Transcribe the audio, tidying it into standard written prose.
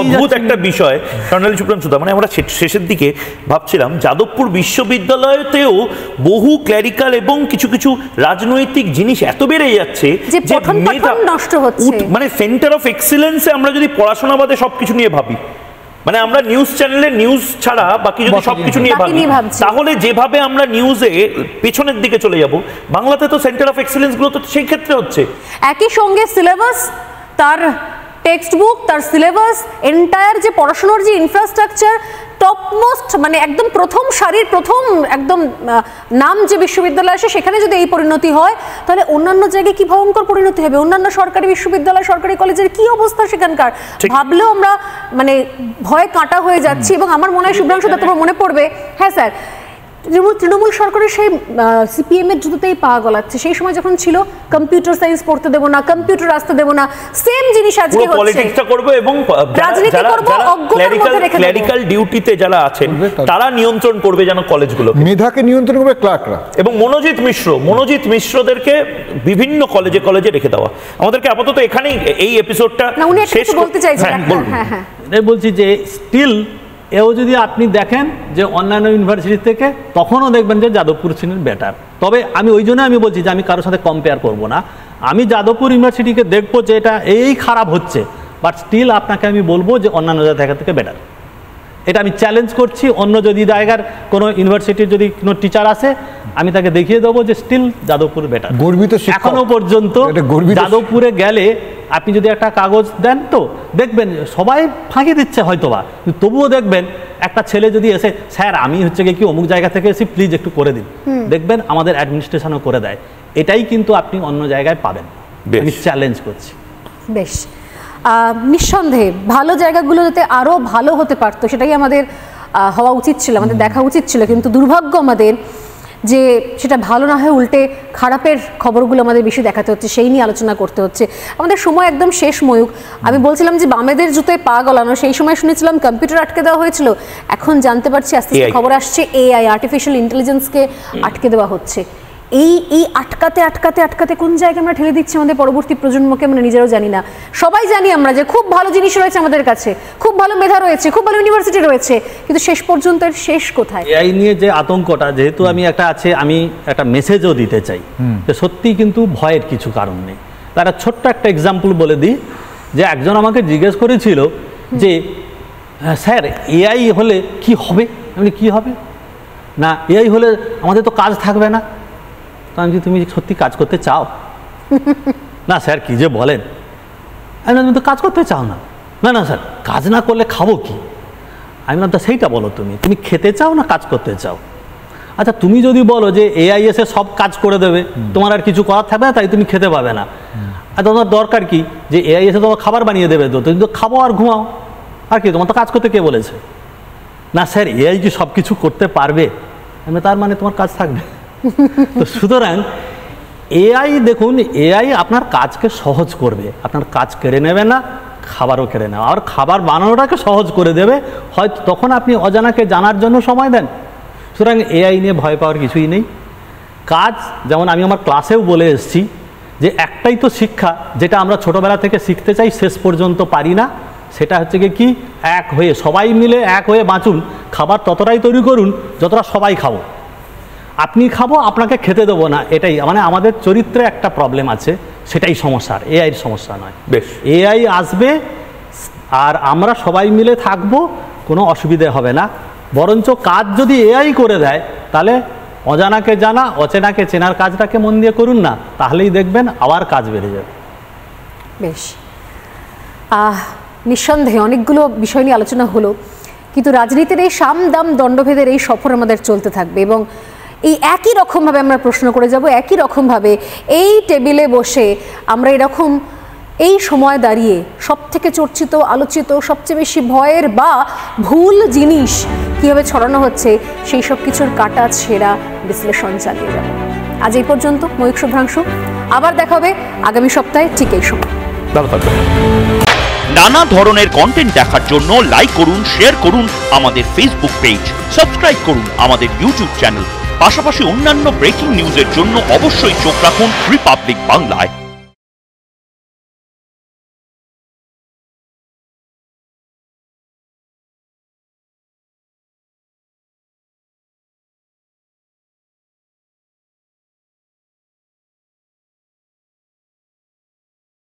অদ্ভুত একটা বিষয় স্বর্ণালী শুভ্রাংশু, মানে আমরা শেষের দিকে ভাবছিলাম যাদবপুর বিশ্ববিদ্যালয়তেও বহু ক্ল্যারিক্যাল এবং কিছু কিছু রাজনৈতিক জিনিস এত বেড়ে যাচ্ছে যে নষ্ট হচ্ছে। মানে সেন্টার অফ এক্সিলেন্সে আমরা যদি পড়াশোনা বাদে সবকিছু নিয়ে ভাবি, মানে আমরা নিউজ চ্যানেলে নিউজ ছাড়া বাকি যদি সবকিছু নিয়ে ভাবি, তাহলে যেভাবে আমরা নিউজে পেছনের দিকে চলে যাব, বাংলাতে তো সেন্টার অফ এক্সিলেন্স গুলো তো সেই ক্ষেত্রে হচ্ছে। একই সঙ্গে সিলেবাস, তার টেক্সট বুক, তার সিলেবাস, এন্টায়ার যে পড়াশোনার যে ইনফ্রাস্ট্রাকচার, টপমোস্ট মানে একদম প্রথম সারির প্রথম একদম নাম যে বিশ্ববিদ্যালয় আসে, সেখানে যদি এই পরিণতি হয় তাহলে অন্যান্য জায়গায় কি ভয়ঙ্কর পরিণতি হবে। অন্যান্য সরকারি বিশ্ববিদ্যালয়, সরকারি কলেজের কি অবস্থা সেখানকার, ভাবলেও আমরা মানে ভয় কাঁটা হয়ে যাচ্ছি। এবং আমার মনে হয় শুভ্রাংশু দা তোমার মনে পড়বে, হ্যাঁ স্যার, তৃণমূল সরকারের সেই সিপিএম এর জুতোতেই পা গলাচ্ছে। সেই সময় যখন ছিল কম্পিউটার সায়েন্স পড়তে দেব না, কম্পিউটার আসতে দেব না, সেম জিনিস আজকে হচ্ছে। পলিটিক্সটা করবে এবং রাজনীতি করব, অজ্ঞতার মধ্যে রেখে দেব। ক্লেরিক্যাল ডিউটিতে যারা আছেন তারা নিয়ন্ত্রণ করবে যেন কলেজগুলো, মেধাকে নিয়ন্ত্রণ করবে ক্লার্করা। এবং মনোজিৎ মিশ্রদেরকে বিভিন্ন কলেজে কলেজে রেখে দেওয়া। আমাদেরকে আপাতত এখানেই এই এপিসোডটা শেষ করতে চাইছিলাম। হ্যাঁ, বলছি যে স্টিল এও যদি আপনি দেখেন যে অন্যান্য ইউনিভার্সিটি থেকে, তখনও দেখবেন যে যাদবপুর ছিলেন বেটার। তবে আমি ওই জন্য আমি বলছি যে আমি কারোর সাথে কম্পেয়ার করব না, আমি যাদবপুর ইউনিভার্সিটিকে দেখবো যে এটা এই খারাপ হচ্ছে, বাট স্টিল আপনাকে আমি বলবো যে অন্যান্য জায়গা থেকে বেটার। এটা আমি চ্যালেঞ্জ করছি। অন্য যদি জায়গার কোনো ইউনিভার্সিটির যদি কোনো টিচার আসে, আমি তাকে দেখিয়ে দেবো যে স্টিল যাদবপুর বেটার। গর্বিত এখনো পর্যন্ত যাদবপুরে গেলে আপনি যদি একটা কাগজ দেন তো দেখবেন সবাই ফাঁকি দিচ্ছে হয়তোবা, কিন্তু তবুও দেখবেন একটা ছেলে যদি এসে, স্যার আমি হচ্ছে কি অমুক জায়গা থেকে এসে প্লিজ একটু করে দিন, দেখবেন আমাদের অ্যাডমিনিস্ট্রেশনও করে দেয়। এটাই কিন্তু আপনি অন্য জায়গায় পাবেন, আমি চ্যালেঞ্জ করছি। বেশ, নিঃসন্দেহে ভালো জায়গাগুলো যাতে আরও ভালো হতে পারতো সেটাই আমাদের হওয়া উচিত ছিল, আমাদের দেখা উচিত ছিল। কিন্তু দুর্ভাগ্য আমাদের যে সেটা ভালো না হয়ে উল্টে খারাপের খবরগুলো আমাদের বেশি দেখাতে হচ্ছে, সেই নিয়ে আলোচনা করতে হচ্ছে। আমাদের সময় একদম শেষ, ময়ূক। আমি বলছিলাম যে বামেদের জুতোয় পা গলানো, সেই সময় শুনেছিলাম কম্পিউটার আটকে দেওয়া হয়েছিল, এখন জানতে পারছি আস্তে আস্তে খবর আসছে এআই, আর্টিফিশিয়াল ইন্টেলিজেন্সকে আটকে দেওয়া হচ্ছে। এই আটকাতে আটকাতে আটকাতে কোন জায়গায় আমরা ঠেলে দিচ্ছি আমাদের পরবর্তী প্রজন্মকে আমরা নিজেরাও জানি না। সবাই জানি আমরা যে খুব ভালো জিনিস রয়েছে আমাদের কাছে, খুব ভালো মেধা রয়েছে, খুব ভালো ইউনিভার্সিটি রয়েছে, কিন্তু শেষ পর্যন্ত শেষ কোথায়? এই নিয়ে যে আতঙ্কটা, যেহেতু আমি একটা মেসেজও দিতে চাই যে সত্যি কিন্তু ভয়ের কিছু কারণ নেই। তারা ছোট্ট একটা এক্সাম্পল বলে দিই, যে একজন আমাকে জিজ্ঞেস করেছিল যে স্যার এআই হলে কি হবে? আমি কি হবে না, এআই হলে আমাদের তো কাজ থাকবে না। আমি যে তুমি সত্যি কাজ করতে চাও? না স্যার কি যে বলেন, আমি তো কাজ করতে চাও না। না না স্যার, কাজ না করলে খাবো কি? আমি বললাম সেইটা বলো, তুমি খেতে চাও না কাজ করতে চাও? আচ্ছা তুমি যদি বলো যে এআই এসে সব কাজ করে দেবে, তোমার আর কিছু করার থাকবে না, তাই তুমি খেতে পাবে না, আর তোমার দরকার কি যে এআই এসে তোমার খাবার বানিয়ে দেবে? তো তুমি তো খাবো আর ঘুমাও, আর কি, তোমার তো কাজ করতে কে বলেছে? না স্যার এআই কি সব কিছু করতে পারবে? তার মানে তোমার কাজ থাকবে। তো সুতরাং এআই, দেখুন এআই আপনার কাজকে সহজ করবে, আপনার কাজ কেড়ে নেবে না, খাবারও কেড়ে নেবে, আর খাবার বানানোটাকে সহজ করে দেবে, হয়তো তখন আপনি অজানাকে জানার জন্য সময় দেন। সুতরাং এআই নিয়ে ভয় পাওয়ার কিছুই নেই। কাজ, যেমন আমি আমার ক্লাসেও বলে এসেছি যে একটাই তো শিক্ষা যেটা আমরা ছোটোবেলা থেকে শিখতে চাই, শেষ পর্যন্ত পারি না, সেটা হচ্ছে কি এক হয়ে, সবাই মিলে এক হয়ে বাঁচুন, খাবার ততটাই তৈরি করুন যতটা সবাই খাবো। আপনি খাবো, আপনাকে খেতে দেবো না, এটাই মানে আমাদের চরিত্রে একটা প্রবলেম আছে, সেটাই সমস্যা, এআইয়ের সমস্যা নয়। বেশ, এআই আসবে আর আমরা সবাই মিলে থাকবো, কোনো অসুবিধে হবে না। বরঞ্চ কাজ যদি এআই করে দেয়, তাহলে অজানাকে জানা, অচেনাকে চেনার কাজটাকে মন দিয়ে করুন না, তাহলেই দেখবেন আবার কাজ বেড়ে যাবে। বেশ, নিঃসন্দেহে অনেকগুলো বিষয় নিয়ে আলোচনা হলো, কিন্তু রাজনীতির এই সাম দাম দণ্ডভেদের এই সফর আমাদের চলতে থাকবে এবং এই একই রকমভাবে আমরা প্রশ্ন করে যাব, একই রকমভাবে এই টেবিলে বসে আমরা এরকম এই সময় দাঁড়িয়ে সবথেকে চর্চিত, আলোচিত, সবচেয়ে বেশি ভয়ের বা ভুল জিনিস কীভাবে ছড়ানো হচ্ছে সেই সব কিছুর কাটা ছেঁড়া বিশ্লেষণ চালিয়ে যাব। আজ এই পর্যন্ত, ময়ূক শুভ্রাংশু, আবার দেখা হবে আগামী সপ্তাহে ঠিক এই সময়। নানা ধরনের কন্টেন্ট দেখার জন্য লাইক করুন, শেয়ার করুন আমাদের ফেসবুক পেজ, সাবস্ক্রাইব করুন আমাদের ইউটিউব চ্যানেল। পাশাপাশি অন্যান্য ব্রেকিং নিউজের জন্য অবশ্যই চোখ রাখুন রিপাবলিক বাংলায়।